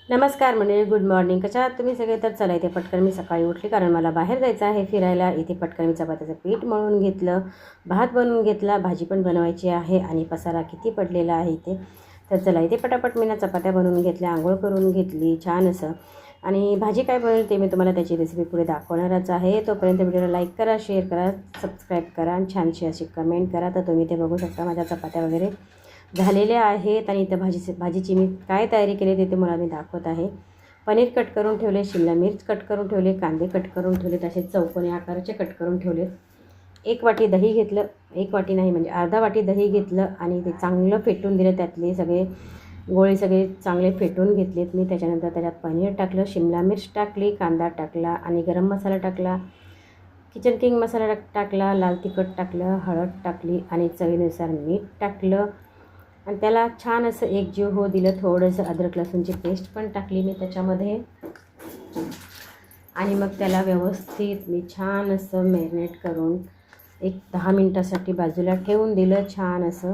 नमस्कार मंडळी, good morning. कशा आहात तुम्ही सगळे? तर चला इथे पटकन मी सकाळी उठली कारण मला बाहेर जायचं आहे फिरायला. इथे पटकन मी चपात्याचं पीठ मळून घेतलं, भात बनवून घेतला, भाजी पण बनवायची आहे आणि पसारा किती पडलेला आहे इथे. तर चला इथे पटापट मी चपात्या बनवून घेतल्या, आंघोळ करून घेतली छान असं. आणि भाजी काय बनवली ते मी तुम्हाला त्याची रेसिपी पुढे दाखवणारच आहे. तोपर्यंत व्हिडिओला लाईक करा, शेअर करा, सबस्क्राईब करा आणि छानशी अशी कमेंट करा. तर तुम्ही ते बघू शकता माझ्या चपात्या वगैरे झालेल्या आहेत. आणि इथं भाजीची मी काय तयारी केली ते तुम्हाला मी दाखवत आहे. पनीर कट करून ठेवले, शिमला मिर्च कट करून ठेवले, कांदे कट करून ठेवले, तसे चौकोनी आकाराचे कट करून ठेवले. 1 वाटी दही घेतलं, 1 वाटी नाही म्हणजे अर्धा वाटी दही घेतलं आणि ते चांगलं फेटून दिलं. त्यातले सगळे गोळे सगळे चांगले फेटून घेतलेत मी. त्याच्यानंतर त्याच्यात पनीर टाकलं, शिमला मिर्च टाकली, कांदा टाकला आणि गरम मसाला टाकला, किचन किंग मसाला टाकला, लाल तिखट टाकलं, हळद टाकली आणि चवीनुसार मीठ टाकलं. आणि त्याला छान असं एकजीव हो दिलं. थोडंसं अद्रक लसूणची पेस्ट पण टाकली मी त्याच्यामध्ये. आणि मग त्याला व्यवस्थित मी छान असं मॅरिनेट करून 10 मिनटासाठी बाजूला ठेवून दिलं छान असं.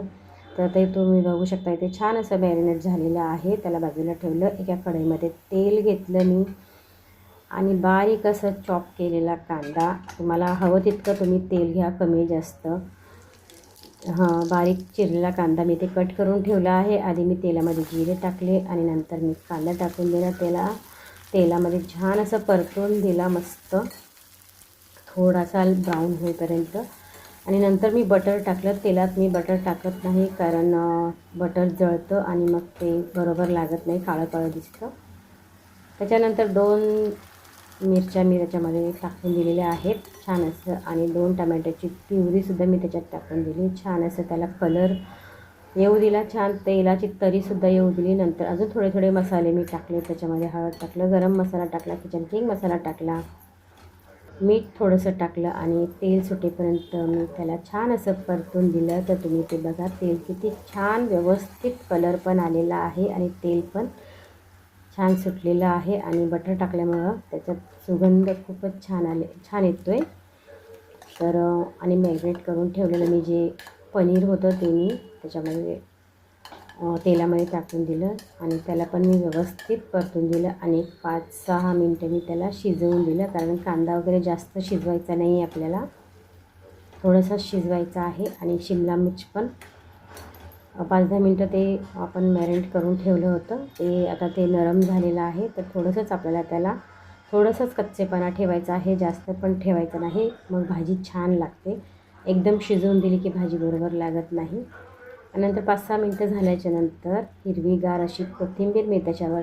तर ते तुम्ही बघू शकता इथे छान असं मॅरिनेट झालेलं आहे. त्याला बाजूला ठेवलं. एका कढईमध्ये तेल घेतलं मी आणि बारीक असं चॉप केलेला कांदा, तुम्हाला हवं तितकं तुम्ही तेल घ्या, कमी जास्त. बारीक चिरलेला कांदा मी ते कट करून ठेवला आहे. आधी मी तेलामध्ये जिरे टाकले आणि नंतर मी कांदा टाकून दिला. तेलामध्ये छान असं परतून दिला मस्त, थोडासा ब्राऊन होईपर्यंत. आणि नंतर मी बटर टाकलं. तेलात मी बटर टाकत नाही कारण बटर जळतं आणि मग ते बरोबर लागत नाही, काळं काळं दिसतं. त्याच्यानंतर 2 मिरच्या मी त्याच्यामध्ये टाकून दिलेल्या आहेत छान असं. आणि 2 टमॅटोची प्युरीसुद्धा मी त्याच्यात टाकून दिली. छान असं त्याला कलर येऊ दिला, छान तेलाची तरीसुद्धा येऊ दिली. नंतर अजून थोडे थोडे मसाले मी टाकले त्याच्यामध्ये. हळद टाकलं, गरम मसाला टाकला, किचन किंग मसाला टाकला, मीठ थोडंसं टाकलं आणि तेल सुटेपर्यंत मी त्याला छान असं परतून दिलं. तर तुम्ही ते बघा, तेल किती छान व्यवस्थित कलर पण आलेला आहे आणि तेल पण छान सुटलेलं आहे. आणि बटर टाकल्यामुळं त्याच्यात सुगंध खूपच छान येतो आहे. तर आणि मॅरिनेट करून ठेवलेलं मी जे पनीर होतं ते मी त्याच्यामध्ये तेलामध्ये टाकून दिलं आणि त्याला पण मी व्यवस्थित परतून दिलं. आणि 5-6 मिनटं मी त्याला शिजवून दिलं कारण कांदा वगैरे जास्त शिजवायचा नाही आहे आपल्याला, थोडंसं शिजवायचं आहे. आणि शिमला मिर्च पण 5-10 मिनटं ते आपण मॅरिनेट करून ठेवलं होतं, ते आता ते नरम झालेलं आहे. तर थोडंसंच आपल्याला त्याला थोडंसंच कच्चेपणा ठेवायचा आहे, जास्त पण ठेवायचं नाही, मग भाजी छान लागते. एकदम शिजवून दिली की भाजी बरोबर लागत नाही. नंतर 5-6 मिनटं झाल्याच्यानंतर हिरवीगार अशी कोथिंबीर मी त्याच्यावर